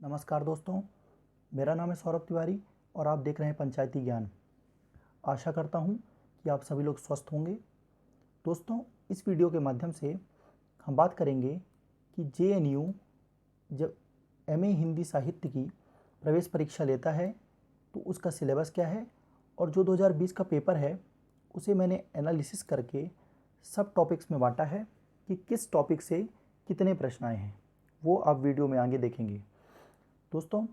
नमस्कार दोस्तों, मेरा नाम है सौरभ तिवारी और आप देख रहे हैं पंचायती ज्ञान। आशा करता हूं कि आप सभी लोग स्वस्थ होंगे। दोस्तों, इस वीडियो के माध्यम से हम बात करेंगे कि जेएनयू जब एमए हिंदी साहित्य की प्रवेश परीक्षा लेता है तो उसका सिलेबस क्या है, और जो 2020 का पेपर है उसे मैंने एनालिसिस करके सब टॉपिक्स में बांटा है कि किस टॉपिक से कितने प्रश्न आए हैं, वो आप वीडियो में आगे देखेंगे। दोस्तों,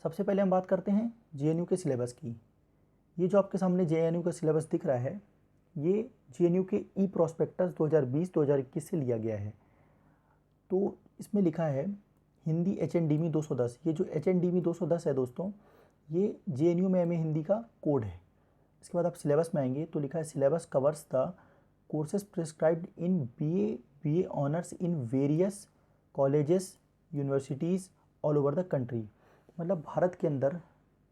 सबसे पहले हम बात करते हैं जेएनयू के सिलेबस की। ये जो आपके सामने जेएनयू का सिलेबस दिख रहा है, ये जेएनयू के ई प्रोस्पेक्टस 2020-2021 से लिया गया है। तो इसमें लिखा है हिंदी एचएनडीमी 210। ये जो एचएनडीमी 210 है दोस्तों, ये जेएनयू में एमए हिंदी का कोड है। इसके बाद आप सिलेबस में आएंगे तो लिखा है syllabus covers the courses prescribed in BA honours in various colleges universities all over the country. मतलब भारत के अंदर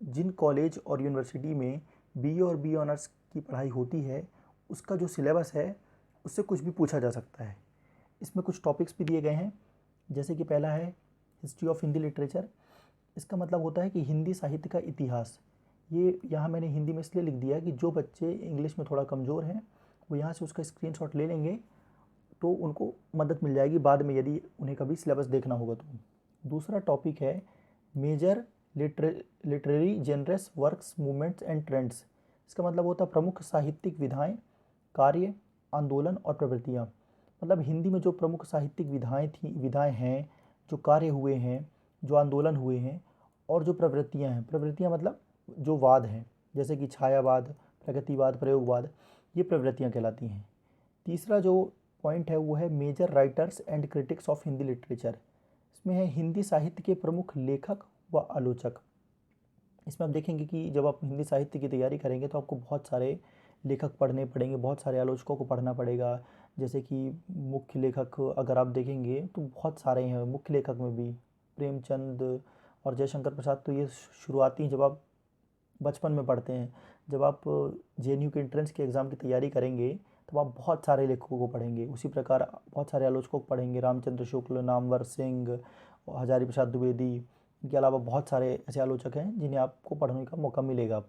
जिन कॉलेज और यूनिवर्सिटी में बीए और बीए ऑनर्स की पढ़ाई होती है, उसका जो सिलेबस है उससे कुछ भी पूछा जा सकता है। इसमें कुछ टॉपिक्स भी दिए गए हैं, जैसे कि पहला है हिस्ट्री ऑफ हिंदी लिटरेचर। इसका मतलब होता है कि हिंदी साहित्य का इतिहास। ये यहाँ मैंने हिंदी में इसलिए लिख दिया है कि जो बच्चे इंग्लिश में थोड़ा कमज़ोर हैं वो यहाँ से उसका स्क्रीनशॉट ले लेंगे तो उनको मदद मिल जाएगी बाद में, यदि उन्हें कभी सिलेबस देखना होगा तो। दूसरा टॉपिक है major literary genres works movements and trends. इसका मतलब होता है प्रमुख साहित्यिक विधाएं, कार्य, आंदोलन और प्रवृत्तियाँ। मतलब हिंदी में जो प्रमुख साहित्यिक विधाएं हैं, जो कार्य हुए हैं, जो आंदोलन हुए हैं और जो प्रवृत्तियाँ हैं। प्रवृत्तियाँ मतलब जो वाद हैं, जैसे कि छायावाद, प्रगतिवाद, प्रयोगवाद, ये प्रवृत्तियाँ कहलाती हैं। तीसरा जो पॉइंट है वो है major writers and critics of Hindi literature. इसमें है हिंदी साहित्य के प्रमुख लेखक व आलोचक। इसमें आप देखेंगे कि जब आप हिंदी साहित्य की तैयारी करेंगे तो आपको बहुत सारे लेखक पढ़ने पड़ेंगे, बहुत सारे आलोचकों को पढ़ना पड़ेगा। जैसे कि मुख्य लेखक अगर आप देखेंगे तो बहुत सारे हैं। मुख्य लेखक में भी प्रेमचंद और जयशंकर प्रसाद, तो ये शुरुआती जब आप बचपन में पढ़ते हैं। जब आप जेएनयू के एंट्रेंस के एग्ज़ाम की तैयारी करेंगे तब आप बहुत सारे लेखकों को पढ़ेंगे। उसी प्रकार बहुत सारे आलोचकों को पढ़ेंगे, रामचंद्र शुक्ल, नामवर सिंह, हजारी प्रसाद द्विवेदी। इनके अलावा बहुत सारे ऐसे आलोचक हैं जिन्हें आपको पढ़ने का मौका मिलेगा।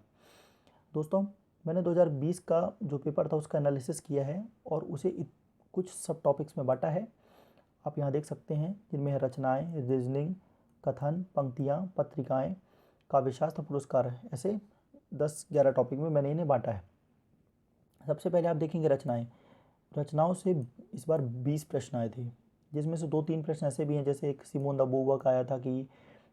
दोस्तों, मैंने 2020 का जो पेपर था उसका एनालिसिस किया है और उसे कुछ सब टॉपिक्स में बांटा है। आप यहाँ देख सकते हैं, जिनमें है रचनाएँ, रीजनिंग, कथन, पंक्तियाँ, पत्रिकाएँ, काव्यशास्त्र, पुरस्कार। ऐसे 10-11 टॉपिक में मैंने इन्हें बांटा है। सबसे पहले आप देखेंगे रचनाएँ। रचनाओं से इस बार 20 प्रश्न आए थे, जिसमें से 2-3 प्रश्न ऐसे भी हैं, जैसे एक सिमोन द बोवा का आया था कि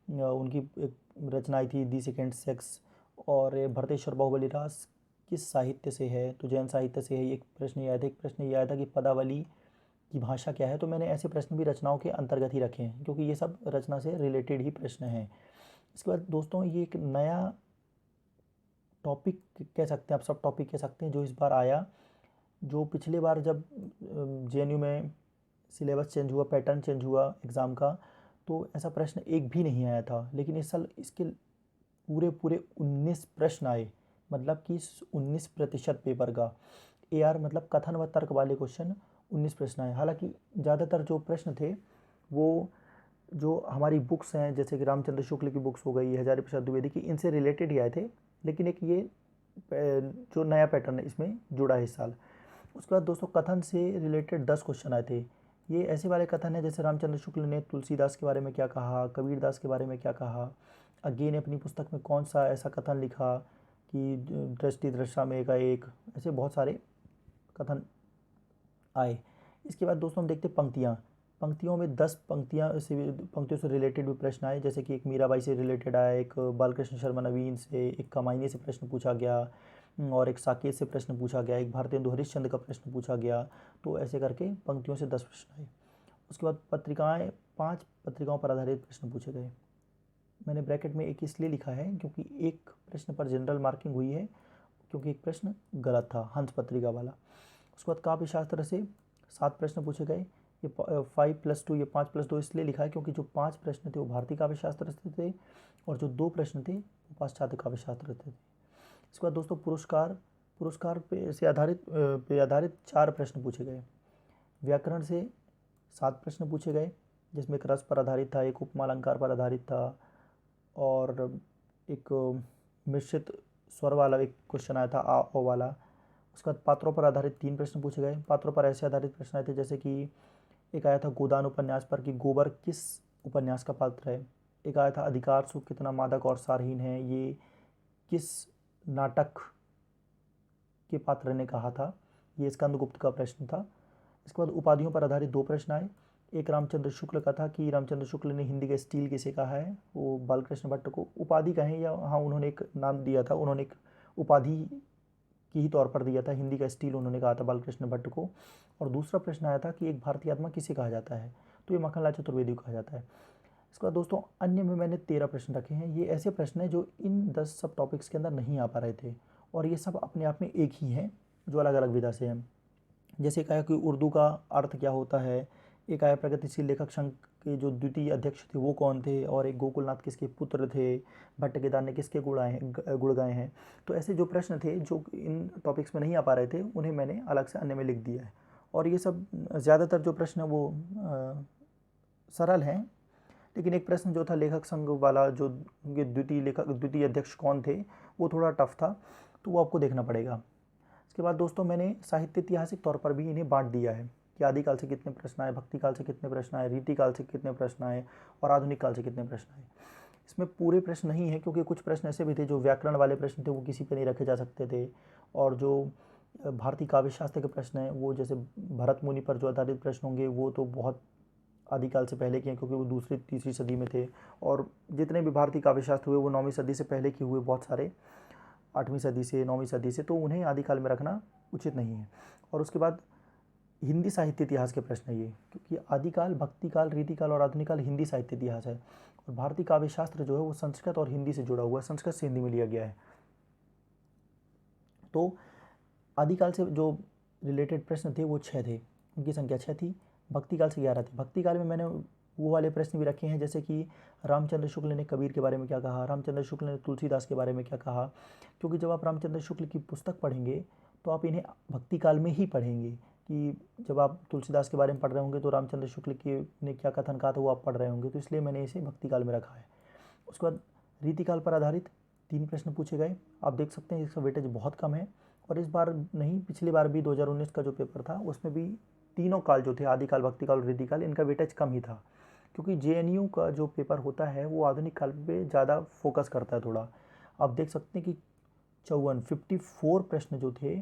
उनकी एक रचना आई थी दी सेकेंड सेक्स। और भरतेश्वर बाहुबली रास किस साहित्य से है, तो जैन साहित्य से है। एक प्रश्न ये आया था। एक प्रश्न ये आया था कि पदावली की भाषा क्या है। तो मैंने ऐसे प्रश्न भी रचनाओं के अंतर्गत ही रखे हैं, क्योंकि ये सब रचना से रिलेटेड ही प्रश्न हैं। इसके बाद दोस्तों, ये एक नया टॉपिक कह सकते हैं, आप सब टॉपिक कह सकते हैं, जो इस बार आया। जो पिछले बार जब जेएनयू में सिलेबस चेंज हुआ, पैटर्न चेंज हुआ एग्ज़ाम का, तो ऐसा प्रश्न एक भी नहीं आया था। लेकिन इस साल इसके पूरे पूरे 19 प्रश्न आए। मतलब कि 19% पेपर का एआर मतलब कथन व तर्क वाले क्वेश्चन 19 प्रश्न आए। हालांकि ज़्यादातर जो प्रश्न थे वो जो हमारी बुक्स हैं, जैसे कि रामचंद्र शुक्ल की बुक्स हो गई, हजारी प्रसाद द्विवेदी की, इनसे रिलेटेड ही आए थे। लेकिन एक ये जो नया पैटर्न है इसमें जुड़ा है इस साल। उसके बाद दोस्तों, कथन से रिलेटेड 10 क्वेश्चन आए थे। ये ऐसे वाले कथन है, जैसे रामचंद्र शुक्ल ने तुलसीदास के बारे में क्या कहा, कबीरदास के बारे में क्या कहा। अज्ञे ने अपनी पुस्तक में कौन सा ऐसा कथन लिखा कि दृष्टि दृष्टा में का एक। ऐसे बहुत सारे कथन आए। इसके बाद दोस्तों हम देखते हैं पंक्तियाँ। पंक्तियों में 10 पंक्तियों से रिलेटेड भी प्रश्न आए, जैसे कि एक मीराबाई से रिलेटेड आया, एक बालकृष्ण शर्मा नवीन से, एक कमायनी से प्रश्न पूछा गया, और एक साकेत से प्रश्न पूछा गया, एक भारतेंदु हरिश्चंद्र का प्रश्न पूछा गया। तो ऐसे करके पंक्तियों से 10 प्रश्न आए। उसके बाद पत्रिकाएँ, 5 पत्रिकाओं पर आधारित प्रश्न पूछे गए। मैंने ब्रैकेट में एक इसलिए लिखा है क्योंकि एक प्रश्न पर जनरल मार्किंग हुई है, क्योंकि एक प्रश्न गलत था, हंस पत्रिका वाला। उसके बाद काव्य शास्त्र से 7 प्रश्न पूछे गए। ये 5+2, ये 5+2 इसलिए लिखा है क्योंकि जो 5 प्रश्न थे वो भारतीय काव्य शास्त्र से थे, और जो 2 प्रश्न थे वो पाश्चात्य काव्य शास्त्र से थे। इसके बाद दोस्तों पुरस्कार पे आधारित 4 प्रश्न पूछे गए। व्याकरण से 7 प्रश्न पूछे गए। जिसमें एक रस पर आधारित था, एक उपमा अलंकार पर आधारित था और एक मिश्रित स्वर वाला एक क्वेश्चन आया था, आ ओ वाला। उसके बाद पात्रों पर आधारित 3 प्रश्न पूछे गए। पात्रों पर ऐसे आधारित प्रश्न आए थे जैसे कि एक आया था गोदान उपन्यास पर कि गोबर किस उपन्यास का पात्र है। एक आया था अधिकार सुख कितना मादक और सारहीन है, ये किस नाटक के पात्र ने कहा था, ये स्कंदगुप्त का प्रश्न था। इसके बाद उपाधियों पर आधारित 2 प्रश्न आए। एक रामचंद्र शुक्ल का था कि रामचंद्र शुक्ल ने हिंदी का स्टील किसे कहा है, वो बालकृष्ण भट्ट को उपाधि कहें या हाँ उन्होंने एक नाम दिया था, उन्होंने एक उपाधि की ही तौर पर दिया था, हिंदी का स्टील उन्होंने कहा था बालकृष्ण भट्ट को। और दूसरा प्रश्न आया था कि एक भारतीय आत्मा किसे कहा जाता है, तो ये मक्खनलाल चतुर्वेदी को कहा जाता है। इसके बाद दोस्तों अन्य में मैंने 13 प्रश्न रखे हैं। ये ऐसे प्रश्न हैं जो इन 10 सब टॉपिक्स के अंदर नहीं आ पा रहे थे और ये सब अपने आप में एक ही हैं जो अलग अलग विधा से हैं। जैसे कहा कि उर्दू का अर्थ क्या होता है, एक आया प्रगतिशील लेखक संघ के जो द्वितीय अध्यक्ष थे वो कौन थे, और एक गोकुलनाथ किसके पुत्र थे, भट्ट केदार ने किसके गुण गाए हैं। तो ऐसे जो प्रश्न थे जो इन टॉपिक्स में नहीं आ पा रहे थे उन्हें मैंने अलग से अन्य में लिख दिया है। और ये सब ज़्यादातर जो प्रश्न वो सरल हैं, लेकिन एक प्रश्न जो था लेखक संघ वाला, जो द्वितीय अध्यक्ष कौन थे, वो थोड़ा टफ था, तो वो आपको देखना पड़ेगा। इसके बाद दोस्तों मैंने साहित्य ऐतिहासिक तौर पर भी इन्हें बांट दिया है कि आदिकाल से कितने प्रश्न आए, भक्ति काल से कितने प्रश्न आए, रीतिकाल से कितने प्रश्न आए और आधुनिक काल से कितने प्रश्न आए। इसमें पूरे प्रश्न नहीं है क्योंकि कुछ प्रश्न ऐसे भी थे जो व्याकरण वाले प्रश्न थे, वो किसी पे नहीं रखे जा सकते थे। और जो भारतीय काव्य शास्त्र के प्रश्न हैं वो जैसे भरत मुनि पर जो आधारित प्रश्न होंगे वो तो बहुत आदिकाल से पहले के हैं क्योंकि वो 2री-3री सदी में थे। और जितने भी भारतीय काव्य शास्त्र हुए वो 9वीं सदी से पहले के हुए, बहुत सारे 8वीं सदी से 9वीं सदी से, तो उन्हें आदिकाल में रखना उचित नहीं है। और उसके बाद हिंदी साहित्य इतिहास के प्रश्न है ये, क्योंकि आदिकाल, भक्तिकाल, रीतिकाल और आधुनिक काल हिंदी साहित्य इतिहास है और भारतीय काव्य शास्त्र जो है वो संस्कृत और हिंदी से जुड़ा हुआ है, संस्कृत से हिंदी में लिया गया है। तो आदिकाल से जो रिलेटेड प्रश्न थे वो 6 थे, उनकी संख्या 6 थी। भक्तिकाल से 11 थे। भक्तिकाल में मैंने वो वाले प्रश्न भी रखे हैं जैसे कि रामचंद्र शुक्ल ने कबीर के बारे में क्या कहा, रामचंद्र शुक्ल ने तुलसीदास के बारे में क्या कहा, क्योंकि जब आप रामचंद्र शुक्ल की पुस्तक पढ़ेंगे तो आप इन्हें भक्तिकाल में ही पढ़ेंगे कि जब आप तुलसीदास के बारे में पढ़ रहे होंगे तो रामचंद्र शुक्ल के ने क्या कथन कहा था वो आप पढ़ रहे होंगे, तो इसलिए मैंने इसे भक्तिकाल में रखा है। उसके बाद रीतिकाल पर आधारित 3 प्रश्न पूछे गए। आप देख सकते हैं इसका वेटेज बहुत कम है और इस बार नहीं, पिछली बार भी 2019 का जो पेपर था उसमें भी तीनों काल जो थे, आदिकाल, भक्तिकाल और रीतिकाल, इनका वेटेज कम ही था क्योंकि जेएनयू का जो पेपर होता है वो आधुनिक काल पे ज़्यादा फोकस करता है थोड़ा। आप देख सकते हैं कि 54 प्रश्न जो थे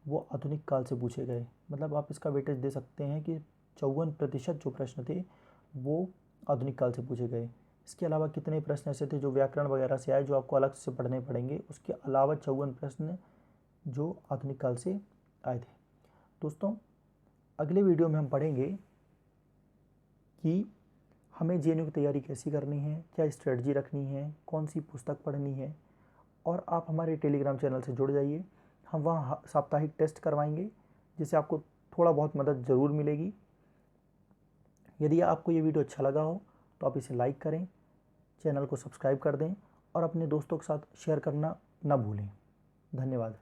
वो आधुनिक काल से पूछे गए, मतलब आप इसका वेटेज दे सकते हैं कि 54% जो प्रश्न थे वो आधुनिक काल से पूछे गए। इसके अलावा कितने प्रश्न ऐसे थे जो व्याकरण वगैरह से आए जो आपको अलग से पढ़ने पड़ेंगे, उसके अलावा 54 प्रश्न जो आधुनिक काल से आए थे। दोस्तों अगले वीडियो में हम पढ़ेंगे कि हमें जेएनयू की तैयारी कैसी करनी है, क्या स्ट्रेटजी रखनी है, कौन सी पुस्तक पढ़नी है। और आप हमारे टेलीग्राम चैनल से जुड़ जाइए, हम वहाँ साप्ताहिक टेस्ट करवाएंगे जिससे आपको थोड़ा बहुत मदद ज़रूर मिलेगी। यदि आपको ये वीडियो अच्छा लगा हो तो आप इसे लाइक करें, चैनल को सब्सक्राइब कर दें और अपने दोस्तों के साथ शेयर करना ना भूलें। धन्यवाद।